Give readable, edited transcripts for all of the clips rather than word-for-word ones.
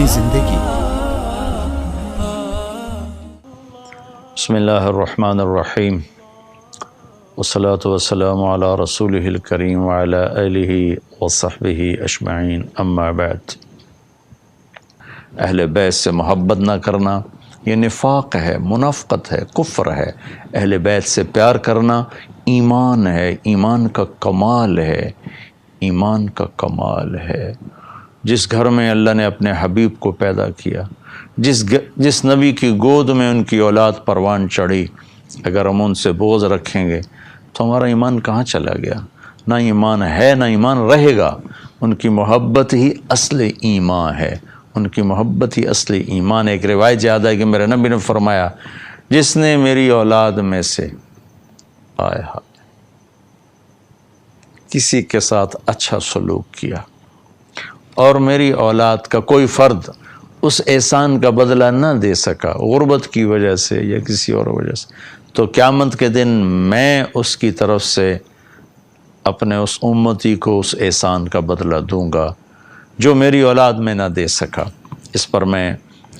زندگی۔ بسم اللہ الرحمن الرحیم والصلاة والسلام علی رسولہ الکریم وعلی آلہ وصحبہ اجمعین، اما بعد۔ اہل بیت سے محبت نہ کرنا یہ نفاق ہے، منافقت ہے، کفر ہے۔ اہل بیت سے پیار کرنا ایمان ہے، ایمان کا کمال ہے، ایمان کا کمال ہے۔ جس گھر میں اللہ نے اپنے حبیب کو پیدا کیا، جس نبی کی گود میں ان کی اولاد پروان چڑھی، اگر ہم ان سے بغض رکھیں گے تو ہمارا ایمان کہاں چلا گیا؟ نہ ایمان ہے نہ ایمان رہے گا۔ ان کی محبت ہی اصل ایمان ہے، ان کی محبت ہی اصل ایمان ہے۔ ایک روایت یاد ہے کہ میرے نبی نے فرمایا، جس نے میری اولاد میں سے کسی کے ساتھ اچھا سلوک کیا اور میری اولاد کا کوئی فرد اس احسان کا بدلہ نہ دے سکا، غربت کی وجہ سے یا کسی اور وجہ سے، تو قیامت کے دن میں اس کی طرف سے اپنے اس امتی کو اس احسان کا بدلہ دوں گا جو میری اولاد میں نہ دے سکا۔ اس پر میں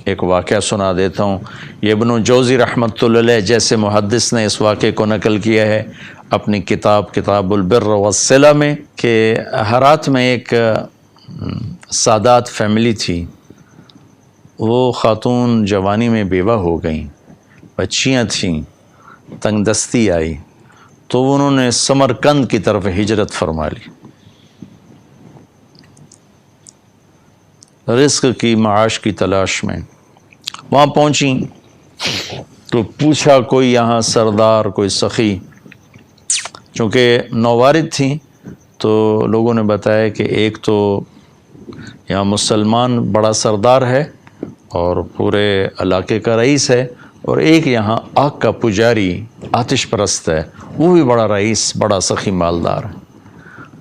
ایک واقعہ سنا دیتا ہوں۔ یہ ابن جوزی رحمۃ اللہ علیہ جیسے محدث نے اس واقعے کو نقل کیا ہے اپنی کتاب البر والصلہ میں، کہ ہرات میں ایک سادات فیملی تھی۔ وہ خاتون جوانی میں بیوہ ہو گئیں، بچیاں تھیں، تنگ دستی آئی تو انہوں نے سمرقند کی طرف ہجرت فرما لی۔ رزق کی، معاش کی تلاش میں وہاں پہنچیں تو پوچھا کوئی یہاں سردار، کوئی سخی، چونکہ نووارد تھیں تو لوگوں نے بتایا کہ ایک تو یہاں مسلمان بڑا سردار ہے اور پورے علاقے کا رئیس ہے، اور ایک یہاں آگ کا پجاری، آتش پرست ہے، وہ بھی بڑا رئیس، بڑا سخی مالدار ہے۔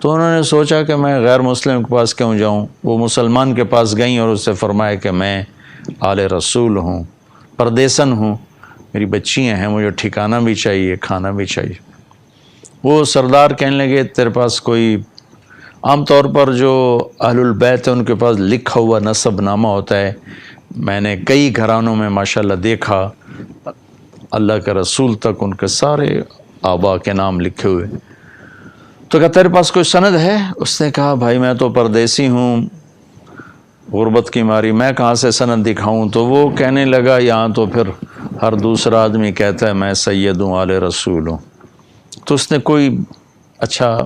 تو انہوں نے سوچا کہ میں غیر مسلم کے پاس کیوں جاؤں؟ وہ مسلمان کے پاس گئیں اور اس سے فرمایا کہ میں آل رسول ہوں، پردیسن ہوں، میری بچیاں ہیں، مجھے ٹھکانہ بھی چاہیے، کھانا بھی چاہیے۔ وہ سردار کہنے لگے تیرے پاس کوئی، عام طور پر جو اہل البیت ہیں ان کے پاس لکھا ہوا نسب نامہ ہوتا ہے، میں نے کئی گھرانوں میں ماشاءاللہ دیکھا اللہ کے رسول تک ان کے سارے آبا کے نام لکھے ہوئے۔ تو کہا تیرے پاس کوئی سند ہے؟ اس نے کہا بھائی میں تو پردیسی ہوں، غربت کی ماری میں کہاں سے سند دکھاؤں؟ تو وہ کہنے لگا یہاں تو پھر ہر دوسرا آدمی کہتا ہے میں سید ہوں، آل رسول ہوں۔ تو اس نے کوئی اچھا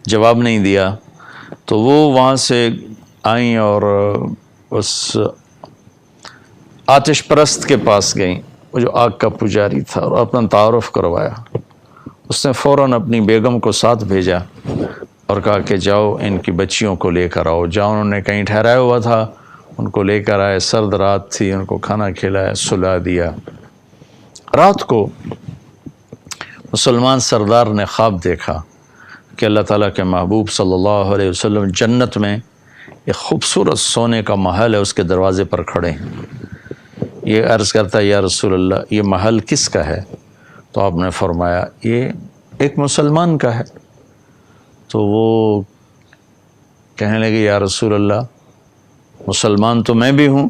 جواب نہیں دیا۔ تو وہ وہاں سے آئیں اور اس آتش پرست کے پاس گئیں، وہ جو آگ کا پجاری تھا، اور اپنا تعارف کروایا۔ اس نے فوراً اپنی بیگم کو ساتھ بھیجا اور کہا کہ جاؤ ان کی بچیوں کو لے کر آؤ۔ جاؤ، انہوں نے کہیں ٹھہرایا ہوا تھا، ان کو لے کر آئے، سرد رات تھی، ان کو کھانا کھلایا، سلا دیا۔ رات کو مسلمان سردار نے خواب دیکھا کہ اللہ تعالیٰ کے محبوب صلی اللہ علیہ وسلم جنت میں ایک خوبصورت سونے کا محل ہے، اس کے دروازے پر کھڑے ہیں۔ یہ عرض کرتا ہے یا رسول اللہ یہ محل کس کا ہے؟ تو آپ نے فرمایا یہ ایک مسلمان کا ہے۔ تو وہ کہنے لگے یا رسول اللہ مسلمان تو میں بھی ہوں۔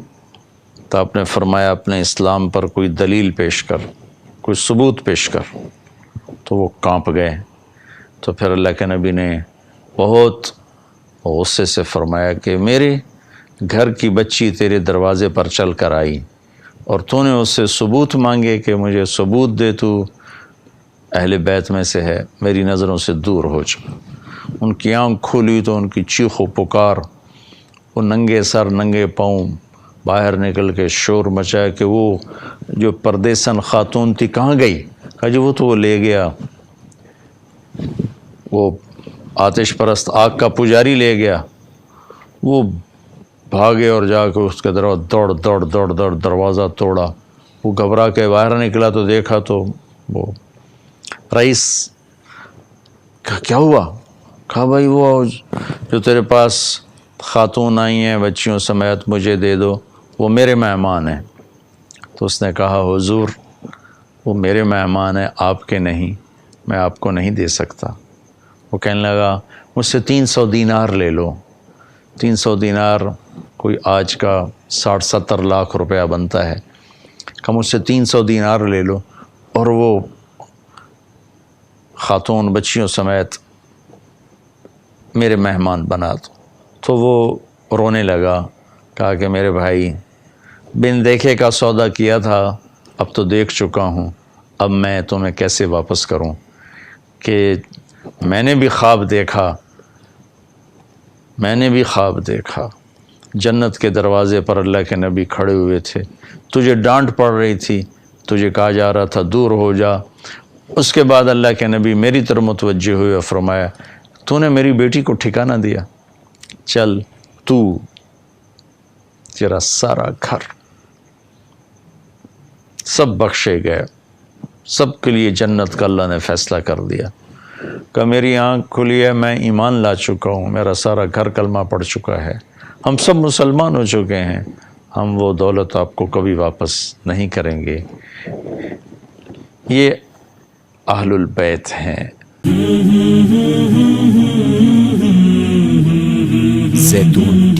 تو آپ نے فرمایا اپنے اسلام پر کوئی دلیل پیش کر، کوئی ثبوت پیش کر۔ تو وہ کانپ گئے۔ تو پھر اللہ کے نبی نے بہت غصے سے فرمایا کہ میرے گھر کی بچی تیرے دروازے پر چل کر آئی اور تو نے اس سے ثبوت مانگے کہ مجھے ثبوت دے، تو اہل بیت میں سے ہے، میری نظروں سے دور ہو جا۔ ان کی آنکھ کھولی تو ان کی چیخ و پکار، وہ ننگے سر ننگے پاؤں باہر نکل کے شور مچایا کہ وہ جو پردیسن خاتون تھی کہاں گئی؟ کہا جی وہ تو وہ لے گیا، وہ آتش پرست آگ کا پجاری لے گیا۔ وہ بھاگے اور جا کے اس کے دوڑ دروازہ توڑا۔ وہ گھبرا کے باہر نکلا تو دیکھا تو وہ رئیس۔ کہا کیا ہوا؟ کہا بھائی وہ جو تیرے پاس خاتون آئی ہیں بچیوں سمیت مجھے دے دو، وہ میرے مہمان ہیں۔ تو اس نے کہا حضور وہ میرے مہمان ہیں، آپ کے نہیں، میں آپ کو نہیں دے سکتا۔ وہ کہنے لگا مجھ سے 300 دینار لے لو۔ 300 دینار کوئی آج کا 60-70 لاکھ روپیہ بنتا ہے، کہ مجھ سے 300 دینار لے لو اور وہ خاتون بچیوں سمیت میرے مہمان بنا دو۔ تو وہ رونے لگا، کہا کہ میرے بھائی بن دیکھے کا سودا کیا تھا، اب تو دیکھ چکا ہوں، اب میں تمہیں کیسے واپس کروں، کہ میں نے بھی خواب دیکھا جنت کے دروازے پر اللہ کے نبی کھڑے ہوئے تھے، تجھے ڈانٹ پڑ رہی تھی، تجھے کہا جا رہا تھا دور ہو جا، اس کے بعد اللہ کے نبی میری طرف متوجہ ہوئے اور فرمایا تو نے میری بیٹی کو ٹھکانہ دیا، چل تو تیرا سارا گھر سب بخشے گئے، سب کے لیے جنت کا اللہ نے فیصلہ کر دیا، کہ میری آنکھ کھلی ہے، میں ایمان لا چکا ہوں، میرا سارا گھر کلمہ پڑھ چکا ہے، ہم سب مسلمان ہو چکے ہیں، ہم وہ دولت آپ کو کبھی واپس نہیں کریں گے۔ یہ اہل البیت ہیں۔ زیتون